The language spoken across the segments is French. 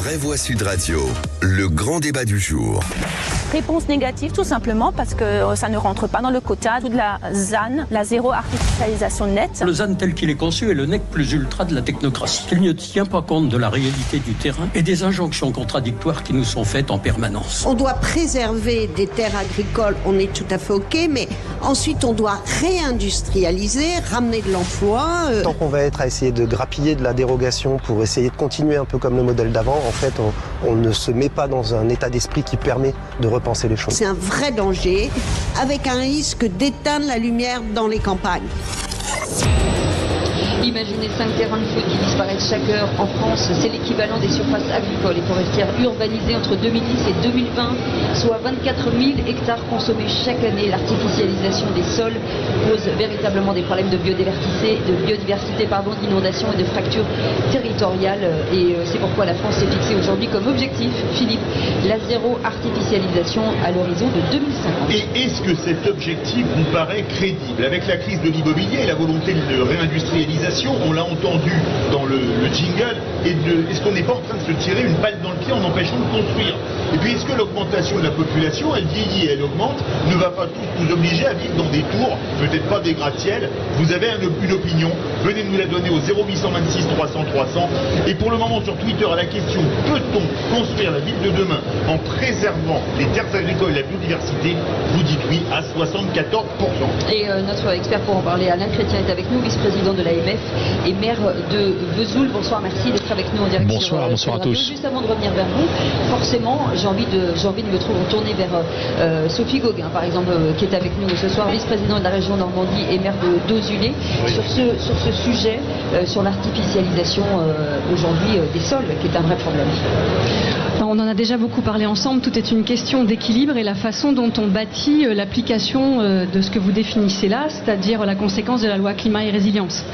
Vraie Voix Sud Radio, le grand débat du jour. Réponse négative, tout simplement parce que ça ne rentre pas dans le quota de la ZAN, la zéro artificialisation nette. Le ZAN tel qu'il est conçu est le nec plus ultra de la technocratie. Il ne tient pas compte de la réalité du terrain et des injonctions contradictoires qui nous sont faites en permanence. On doit préserver des terres agricoles, on est tout à fait OK, mais ensuite on doit réindustrialiser, ramener de l'emploi. Tant qu'on va être à essayer de grappiller de la dérogation pour essayer de continuer un peu comme le modèle d'avant, en fait, on ne se met pas dans un état d'esprit qui permet de repenser les choses. C'est un vrai danger, avec un risque d'éteindre la lumière dans les campagnes. Imaginez 5 terrains de foot qui disparaissent chaque heure en France, c'est l'équivalent des surfaces agricoles et forestières urbanisées entre 2010 et 2020, soit 24 000 hectares consommés chaque année. L'artificialisation des sols pose véritablement des problèmes de biodiversité, d'inondation et de fractures territoriales. Et c'est pourquoi la France s'est fixée aujourd'hui comme objectif, Philippe, la zéro artificialisation à l'horizon de 2050. Et est-ce que cet objectif vous paraît crédible? Avec la crise de l'immobilier et la volonté de réindustrialisation, on l'a entendu dans le jingle, est-ce qu'on n'est pas en train de se tirer une balle dans le pied en empêchant de construire? Et puis est-ce que l'augmentation de la population, elle vieillit et elle augmente, ne va pas tous nous obliger à vivre dans des tours, peut-être pas des gratte-ciel? Vous avez une opinion, venez nous la donner au 0826 300 300. Et pour le moment sur Twitter à la question, peut-on construire la ville de demain en préservant les terres agricoles et la biodiversité? Vous dites oui à 74%. Et notre expert pour en parler, Alain Chrétien, est avec nous, vice-président de l'AMF et maire de Vesoul. Bonsoir, merci d'être avec nous en direct. Bonsoir, bonsoir à tous. Juste avant de revenir vers vous, forcément, j'ai envie de me tourner vers Sophie Gauguin, par exemple, qui est avec nous ce soir, vice-présidente de la région Normandie et maire d'Auzulay, oui. Sur ce sujet, sur l'artificialisation aujourd'hui des sols, qui est un vrai problème. On en a déjà beaucoup parlé ensemble, tout est une question d'équilibre et la façon dont on bâtit l'application de ce que vous définissez là, c'est-à-dire la conséquence de la loi climat et résilience.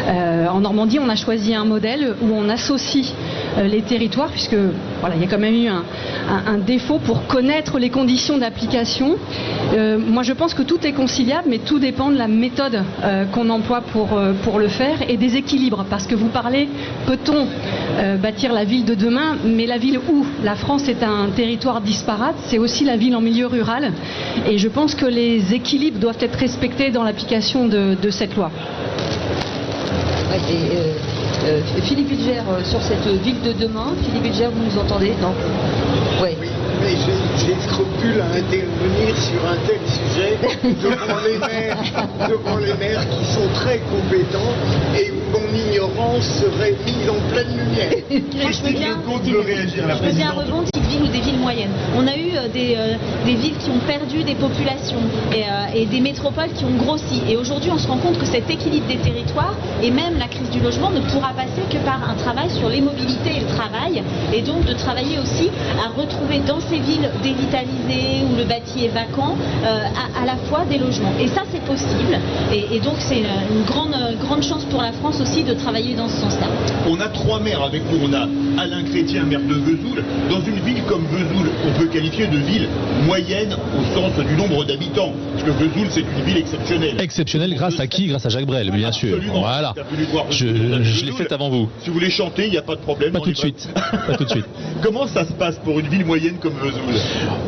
En Normandie, on a choisi un modèle où on associe les territoires, puisque voilà, il y a quand même eu un défaut pour connaître les conditions d'application. Moi, je pense que tout est conciliable, mais tout dépend de la méthode qu'on emploie pour le faire et des équilibres. Parce que vous parlez, peut-on bâtir la ville de demain, mais la ville où? La France est un territoire disparate, c'est aussi la ville en milieu rural. Et je pense que les équilibres doivent être respectés dans l'application de cette loi. Philippe Bilger, sur cette ville de demain, Philippe Bilger, vous nous entendez? Non. Ouais. Oui, mais j'ai le scrupule à intervenir sur un tel sujet devant les maires qui sont très compétents et où mon ignorance serait mise en pleine lumière. Moi, je veux bien rebondir des villes ou des villes moyennes. On a eu des villes qui ont perdu des populations et des métropoles qui ont grossi. Et aujourd'hui, on se rend compte que cet équilibre des territoires et même la crise du logement ne pourra passer que par un travail sur les mobilités et le travail. Et donc de travailler aussi à retrouver dans ces villes dévitalisées où le bâti est vacant à la fois des logements. Et ça, c'est possible. Et donc c'est une grande chance pour la France aussi de travailler dans ce sens-là. On a 3 maires avec nous. On a Alain Chrétien, maire de Vesoul. Dans une ville comme Vesoul, on peut qualifier de ville moyenne au sens du nombre d'habitants. Parce que Vesoul, c'est une ville exceptionnelle. Exceptionnelle grâce à qui? Grâce à Jacques Brel, bien sûr. Absolument. Voilà. Je l'ai fait avant vous. Si vous voulez chanter, il n'y a pas de problème. Pas tout de suite. Pas tout de suite. Comment ça se passe pour une ville moyenne comme Vesoul?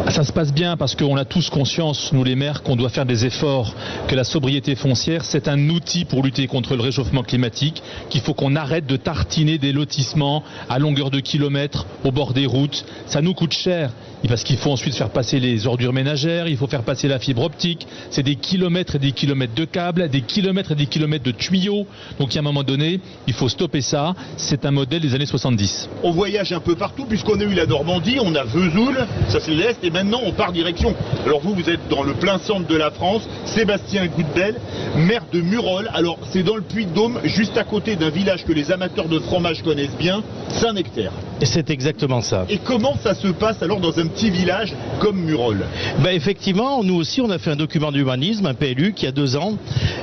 Ça se passe bien parce qu'on a tous conscience, nous les maires, qu'on doit faire des efforts, que la sobriété foncière, c'est un outil pour lutter contre le réchauffement climatique, qu'il faut qu'on arrête de tartiner des lotissements à longueur de kilomètres au bord des routes. Ça nous coûte cher. Parce qu'il faut ensuite faire passer les ordures ménagères, il faut faire passer la fibre optique, c'est des kilomètres et des kilomètres de câbles, des kilomètres et des kilomètres de tuyaux. Donc à un moment donné, il faut stopper ça, c'est un modèle des années 70. On voyage un peu partout puisqu'on a eu la Normandie, on a Vesoul, ça c'est l'Est, et maintenant on part direction. Alors vous êtes dans le plein centre de la France, Sébastien Goudbel, maire de Murol. Alors c'est dans le Puy-de-Dôme, juste à côté d'un village que les amateurs de fromage connaissent bien, Saint-Nectaire. Et c'est exactement ça. Et comment ça se passe alors dans un petit village comme Murol? Effectivement, nous aussi on a fait un document d'urbanisme, un PLU qui a 2 ans,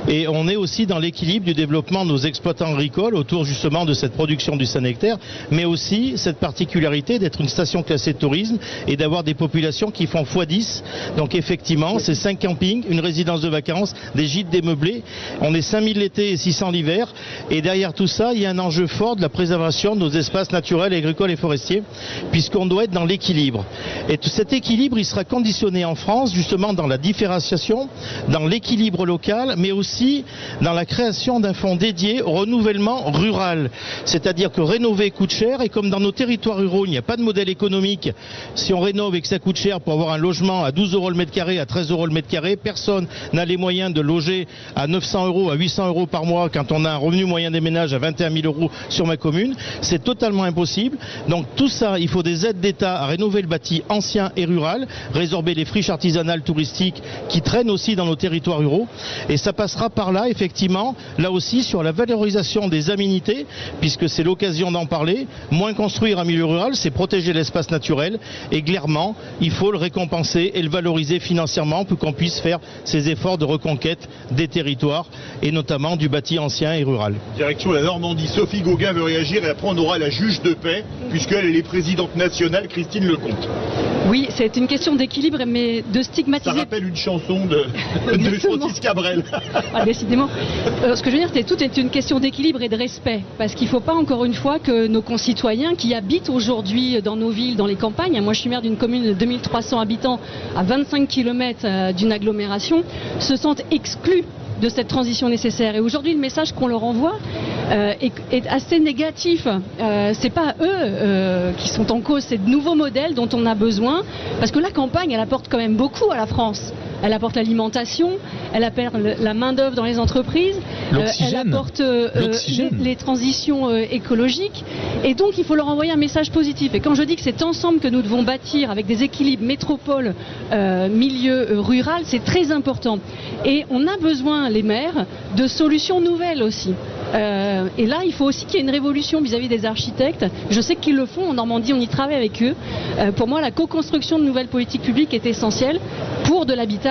et on est aussi dans l'équilibre du développement de nos exploitants agricoles autour justement de cette production du Saint-Nectaire, mais aussi cette particularité d'être une station classée de tourisme et d'avoir des populations qui font x10. Donc effectivement, c'est 5 campings, une résidence de vacances, des gîtes démeublés. On est 5000 l'été et 600 l'hiver, et derrière tout ça, il y a un enjeu fort de la préservation de nos espaces naturels et agricoles agricoles et forestiers, puisqu'on doit être dans l'équilibre. Et cet équilibre, il sera conditionné en France, justement, dans la différenciation, dans l'équilibre local, mais aussi dans la création d'un fonds dédié au renouvellement rural. C'est-à-dire que rénover coûte cher, et comme dans nos territoires ruraux, il n'y a pas de modèle économique, si on rénove et que ça coûte cher pour avoir un logement à 12 € le mètre carré, à 13 € le mètre carré, personne n'a les moyens de loger à 900 €, à 800 € par mois quand on a un revenu moyen des ménages à 21 000 € sur ma commune. C'est totalement impossible. Donc tout ça, il faut des aides d'État à rénover le bâti ancien et rural, résorber les friches artisanales touristiques qui traînent aussi dans nos territoires ruraux. Et ça passera par là, effectivement, là aussi sur la valorisation des aménités, puisque c'est l'occasion d'en parler. Moins construire un milieu rural, c'est protéger l'espace naturel. Et clairement, il faut le récompenser et le valoriser financièrement pour qu'on puisse faire ces efforts de reconquête des territoires et notamment du bâti ancien et rural. Direction la Normandie, Sophie Gauguin veut réagir et après on aura la juge de paix puisqu'elle est présidente nationale, Christine Lecomte. Oui, c'est une question d'équilibre, mais de stigmatiser... Ça rappelle une chanson de Francis Cabrel. Ah, décidément. Ce que je veux dire, tout est une question d'équilibre et de respect. Parce qu'il ne faut pas, encore une fois, que nos concitoyens qui habitent aujourd'hui dans nos villes, dans les campagnes, moi je suis maire d'une commune de 2300 habitants à 25 km d'une agglomération, se sentent exclus de cette transition nécessaire. Et aujourd'hui, le message qu'on leur envoie est assez négatif. C'est pas eux qui sont en cause, c'est de nouveaux modèles dont on a besoin, parce que la campagne, elle apporte quand même beaucoup à la France. Elle apporte l'alimentation, elle apporte la main-d'œuvre dans les entreprises, elle apporte les transitions écologiques. Et donc, il faut leur envoyer un message positif. Et quand je dis que c'est ensemble que nous devons bâtir avec des équilibres métropole, milieu rural, c'est très important. Et on a besoin, les maires, de solutions nouvelles aussi. Et là, il faut aussi qu'il y ait une révolution vis-à-vis des architectes. Je sais qu'ils le font en Normandie, on y travaille avec eux. Pour moi, la co-construction de nouvelles politiques publiques est essentielle pour de l'habitat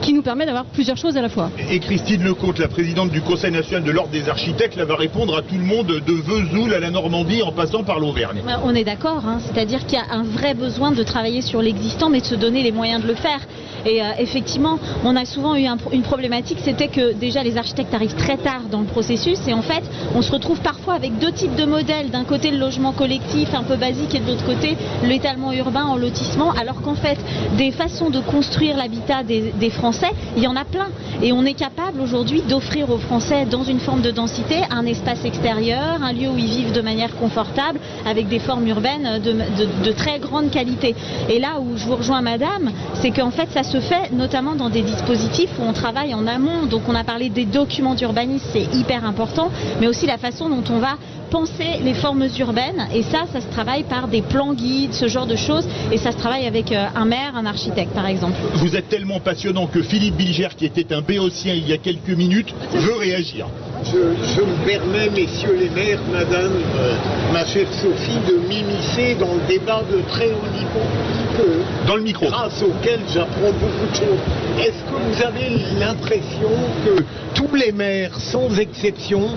qui nous permet d'avoir plusieurs choses à la fois. Et Christine Lecomte, la présidente du Conseil national de l'Ordre des architectes, là, va répondre à tout le monde de Vesoul à la Normandie en passant par l'Auvergne. On est d'accord, hein, c'est-à-dire qu'il y a un vrai besoin de travailler sur l'existant, mais de se donner les moyens de le faire. Et effectivement, on a souvent eu une problématique, c'était que déjà les architectes arrivent très tard dans le processus et en fait, on se retrouve parfois avec deux types de modèles. D'un côté, le logement collectif un peu basique et de l'autre côté, l'étalement urbain en lotissement, alors qu'en fait, des façons de construire l'habitat des Français, il y en a plein. Et on est capable aujourd'hui d'offrir aux Français, dans une forme de densité, un espace extérieur, un lieu où ils vivent de manière confortable, avec des formes urbaines de très grande qualité. Et là où je vous rejoins, madame, c'est qu'en fait, ça se fait notamment dans des dispositifs où on travaille en amont. Donc on a parlé des documents d'urbanisme, c'est hyper important, mais aussi la façon dont on va penser les formes urbaines. Et ça se travaille par des plans guides, ce genre de choses. Et ça se travaille avec un maire, un architecte, par exemple. Vous êtes tellement passionnant que Philippe Bilger, qui était un béotien il y a quelques minutes, veut réagir. Je me permets, messieurs les maires, madame, ma chère Sophie, de m'immiscer dans le débat de très haut niveau, dans le micro, grâce auquel j'apprends beaucoup de choses. Est-ce que vous avez l'impression que tous les maires, sans exception,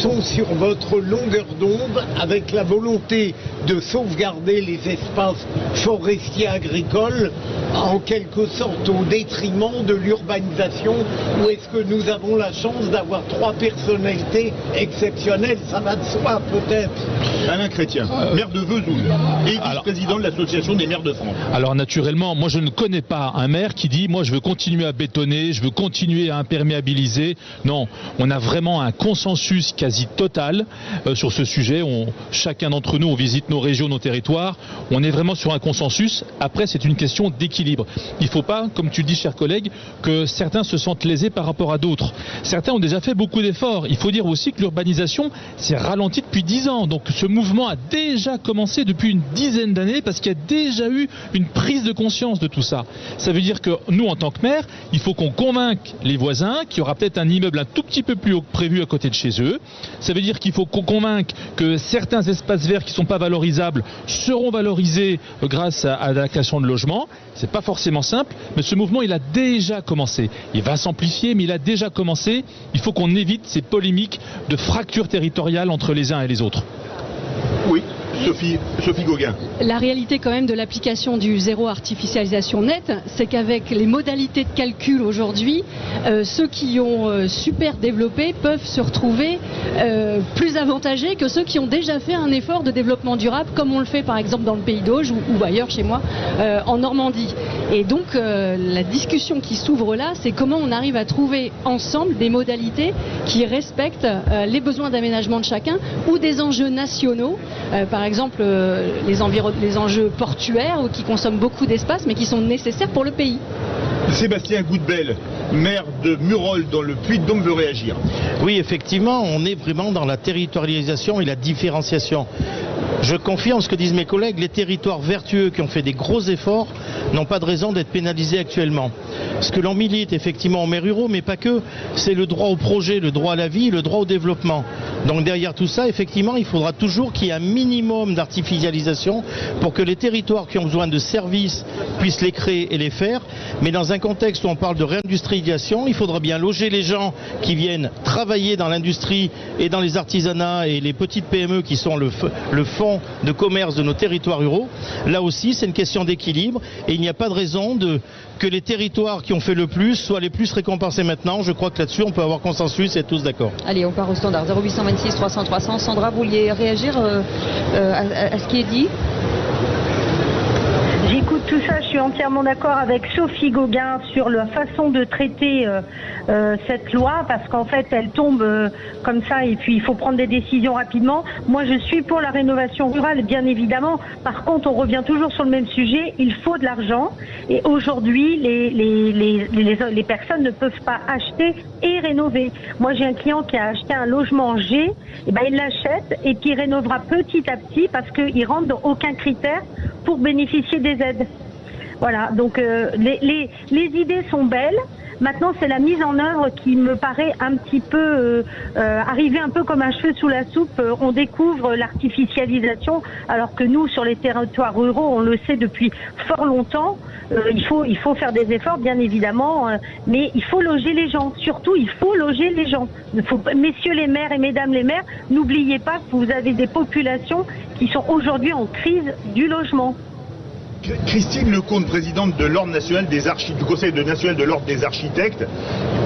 sont sur votre longueur d'onde avec la volonté de sauvegarder les espaces forestiers agricoles, en quelque sorte au détriment de l'urbanisation, ou est-ce que nous avons la chance d'avoir trois personnalités exceptionnelles? Ça va de soi, peut-être. Alain Chrétien, maire de Vesoul et vice-président de l'Association des maires de France. Alors naturellement, moi je ne connais pas un maire qui dit moi je veux continuer à bétonner, je veux continuer à imperméabiliser. Non, on a vraiment un consensus quasi total sur ce sujet. Chacun d'entre nous, on visite nos régions, nos territoires. On est vraiment sur un consensus. Après, c'est une question d'équilibre. Il ne faut pas, comme tu dis, cher collègue, que certains se sentent lésés par rapport à d'autres. Certains ont déjà fait beaucoup d'efforts. Il faut dire aussi que l'urbanisation s'est ralentie depuis 10 ans. Donc ce mouvement a déjà commencé depuis une dizaine d'années parce qu'il y a déjà eu une prise de conscience de tout ça. Ça veut dire que nous, en tant que maire, il faut qu'on convainque les voisins qu'il y aura peut-être un immeuble un tout petit peu plus haut que prévu à côté de chez eux. Ça veut dire qu'il faut qu'on convainque que certains espaces verts qui ne sont pas valorisables seront valorisés grâce à la création de logements. C'est pas forcément simple, mais ce mouvement, il a déjà commencé. Il va s'amplifier, mais il a déjà commencé. Il faut qu'on évite ces polémiques de fractures territoriales entre les uns et les autres. Oui, Sophie Gauguin. La réalité quand même de l'application du zéro artificialisation nette, c'est qu'avec les modalités de calcul aujourd'hui, ceux qui ont super développé peuvent se retrouver plus avantagés que ceux qui ont déjà fait un effort de développement durable, comme on le fait par exemple dans le Pays d'Auge ou ailleurs chez moi, en Normandie. Et donc la discussion qui s'ouvre là, c'est comment on arrive à trouver ensemble des modalités qui respectent les besoins d'aménagement de chacun ou des enjeux nationaux, par exemple les enjeux portuaires ou qui consomment beaucoup d'espace mais qui sont nécessaires pour le pays. Sébastien Goudbel, maire de Murol dans le Puy-de-Dôme, veut réagir. Oui, effectivement, on est vraiment dans la territorialisation et la différenciation. Je confirme ce que disent mes collègues, les territoires vertueux qui ont fait des gros efforts n'ont pas de raison d'être pénalisés actuellement. Ce que l'on milite effectivement en maires ruraux, mais pas que, c'est le droit au projet, le droit à la vie, le droit au développement. Donc derrière tout ça, effectivement, il faudra toujours qu'il y ait un minimum d'artificialisation pour que les territoires qui ont besoin de services puissent les créer et les faire. Mais dans un contexte où on parle de réindustrialisation, il faudra bien loger les gens qui viennent travailler dans l'industrie et dans les artisanats et les petites PME qui sont le fond de commerce de nos territoires ruraux. Là aussi, c'est une question d'équilibre et il n'y a pas de raison que les territoires qui ont fait le plus soient les plus récompensés maintenant. Je crois que là-dessus, on peut avoir consensus et être tous d'accord. Allez, on part au standard 0826 300 300. Sandra, vous vouliez réagir à ce qui est dit? J'écoute tout ça, je suis entièrement d'accord avec Sophie Gauguin sur la façon de traiter cette loi, parce qu'en fait elle tombe comme ça et puis il faut prendre des décisions rapidement. Moi je suis pour la rénovation rurale, bien évidemment. Par contre on revient toujours sur le même sujet, il faut de l'argent et aujourd'hui les personnes ne peuvent pas acheter et rénover. Moi j'ai un client qui a acheté un logement en G, et ben il l'achète et qui rénovera petit à petit parce qu'il rentre dans aucun critère pour bénéficier des aides. Voilà, donc les idées sont belles. Maintenant, c'est la mise en œuvre qui me paraît un petit peu arriver un peu comme un cheveu sous la soupe. On découvre l'artificialisation, alors que nous, sur les territoires ruraux, on le sait depuis fort longtemps. Il faut faire des efforts, bien évidemment, mais il faut loger les gens. Surtout, il faut loger les gens. Messieurs les maires et mesdames les maires, n'oubliez pas que vous avez des populations qui sont aujourd'hui en crise du logement. Christine Lecomte, présidente de l'Ordre national des du Conseil national de l'Ordre des architectes.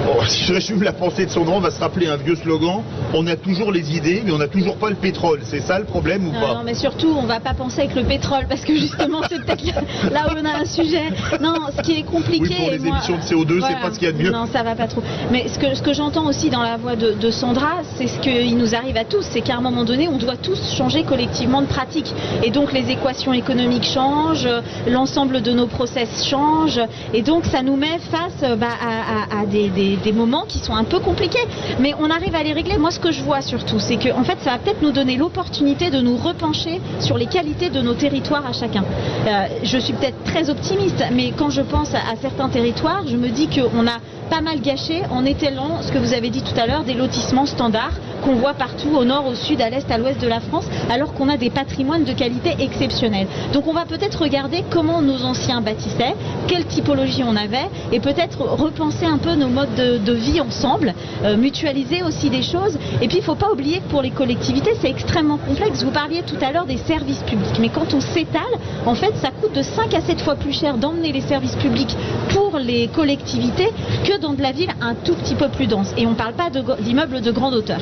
Oh, si je résume la pensée de son nom, on va se rappeler un vieux slogan. On a toujours les idées, mais on n'a toujours pas le pétrole. C'est ça le problème ou pas? Non, mais surtout, on va pas penser avec le pétrole, parce que justement, c'est peut-être là où on a un sujet. Non, ce qui est compliqué... Oui, pour les émissions de CO2, voilà, c'est pas ce qu'il y a de mieux. Non, ça va pas trop. Mais ce que j'entends aussi dans la voix de Sandra, c'est ce qui nous arrive à tous, c'est qu'à un moment donné, on doit tous changer collectivement de pratique. Et donc, les équations économiques changent, l'ensemble de nos process change, et donc ça nous met face à des moments qui sont un peu compliqués, mais on arrive à les régler. Moi, ce que je vois surtout, c'est que en fait, ça va peut-être nous donner l'opportunité de nous repencher sur les qualités de nos territoires à chacun. Je suis peut-être très optimiste, mais quand je pense à certains territoires, je me dis qu'on a pas mal gâché en étalant ce que vous avez dit tout à l'heure, des lotissements standards qu'on voit partout au nord, au sud, à l'est, à l'ouest de la France, alors qu'on a des patrimoines de qualité exceptionnelle. Donc on va peut-être regarder comment nos anciens bâtissaient, quelle typologie on avait, et peut-être repenser un peu nos modes de vie ensemble, mutualiser aussi des choses. Et puis il ne faut pas oublier que pour les collectivités, c'est extrêmement complexe. Vous parliez tout à l'heure des services publics, mais quand on s'étale, en fait, ça coûte de 5 à 7 fois plus cher d'emmener les services publics pour les collectivités que dans de la ville un tout petit peu plus dense. Et on ne parle pas d'immeubles de grande hauteur.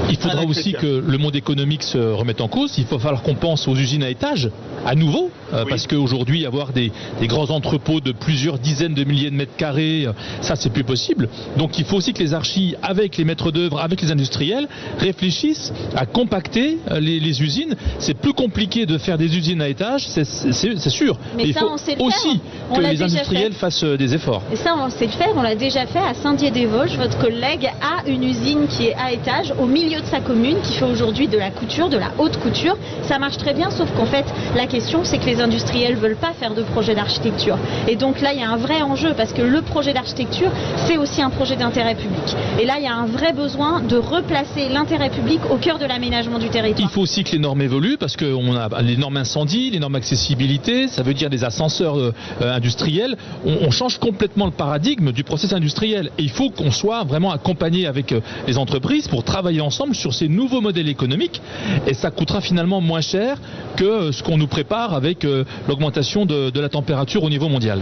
Il faudra aussi que le monde économique se remette en cause. Il va falloir qu'on pense aux usines à étages à nouveau, parce qu'aujourd'hui avoir des grands entrepôts de plusieurs dizaines de milliers de mètres carrés, ça c'est plus possible. Donc il faut aussi que les archis, avec les maîtres d'œuvre, avec les industriels, réfléchissent à compacter les usines. C'est plus compliqué de faire des usines à étages, c'est sûr. Mais il faut aussi que les industriels fassent des efforts. Et ça, on sait le faire, on l'a déjà fait à Saint-Dié-des-Vosges. Votre collègue a une usine qui est à étage au milieu de sa commune, qui fait aujourd'hui de la couture, de la haute couture. Ça marche très bien, sauf qu'en fait, la question, c'est que les industriels veulent pas faire de projet d'architecture. Et donc là, il y a un vrai enjeu parce que le projet d'architecture, c'est aussi un projet d'intérêt public. Et là, il y a un vrai besoin de replacer l'intérêt public au cœur de l'aménagement du territoire. Il faut aussi que les normes évoluent parce qu'on a les normes incendie, les normes accessibilité, ça veut dire des ascenseurs industriels. On change complètement le paradigme du process industriel. Et il faut qu'on soit vraiment accompagné avec les entreprises pour travailler ensemble sur ces nouveaux modèles économiques. Et ça coûtera finalement moins cher que ce qu'on nous prépare avec l'augmentation de la température au niveau mondial.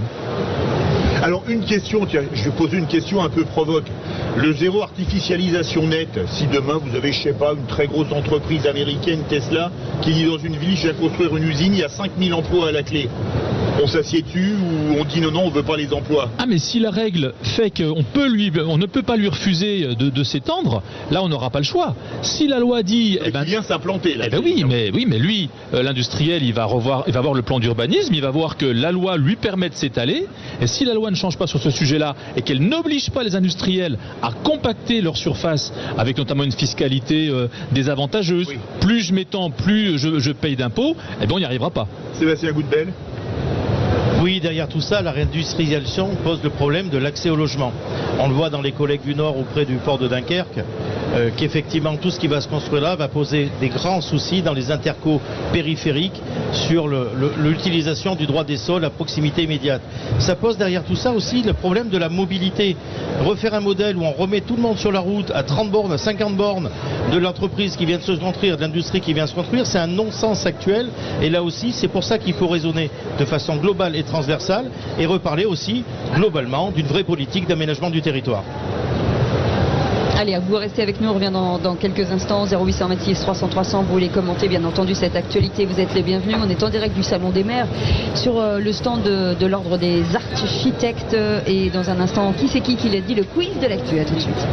Alors une question, tiens, je vais poser une question un peu provoque. Le zéro artificialisation nette, si demain vous avez, je sais pas, une très grosse entreprise américaine, Tesla, qui dit dans une ville, je vais construire une usine, il y a 5000 emplois à la clé. On s'assied dessus ou on dit non, on veut pas les emplois? Ah mais si la règle fait qu'on ne peut pas lui refuser de s'étendre, là on n'aura pas le choix. Si la loi dit... Il vient s'implanter là. Oui, mais lui, l'industriel, il va voir le plan d'urbanisme, il va voir que la loi lui permet de s'étaler, et si la loi ne change pas sur ce sujet-là, et qu'elle n'oblige pas les industriels à compacter leur surface, avec notamment une fiscalité désavantageuse, plus je m'étends, plus je paye d'impôts, eh bien on n'y arrivera pas. Sébastien Goudbel. Oui, derrière tout ça, la réindustrialisation pose le problème de l'accès au logement. On le voit dans les collègues du Nord auprès du port de Dunkerque, qu'effectivement tout ce qui va se construire là va poser des grands soucis dans les intercos périphériques sur l'utilisation du droit des sols à proximité immédiate. Ça pose derrière tout ça aussi le problème de la mobilité. Refaire un modèle où on remet tout le monde sur la route à 30 bornes, à 50 bornes de l'entreprise qui vient de se construire, de l'industrie qui vient de se construire, c'est un non-sens actuel. Et là aussi, c'est pour ça qu'il faut raisonner de façon globale et transversale et reparler aussi globalement d'une vraie politique d'aménagement du territoire. Allez, vous restez avec nous, on revient dans quelques instants. 0826 300 300, vous voulez commenter bien entendu cette actualité, vous êtes les bienvenus. On est en direct du Salon des maires sur le stand de l'ordre des architectes. Et dans un instant, qui c'est qui l'a dit, le quiz de l'actu. À tout de suite.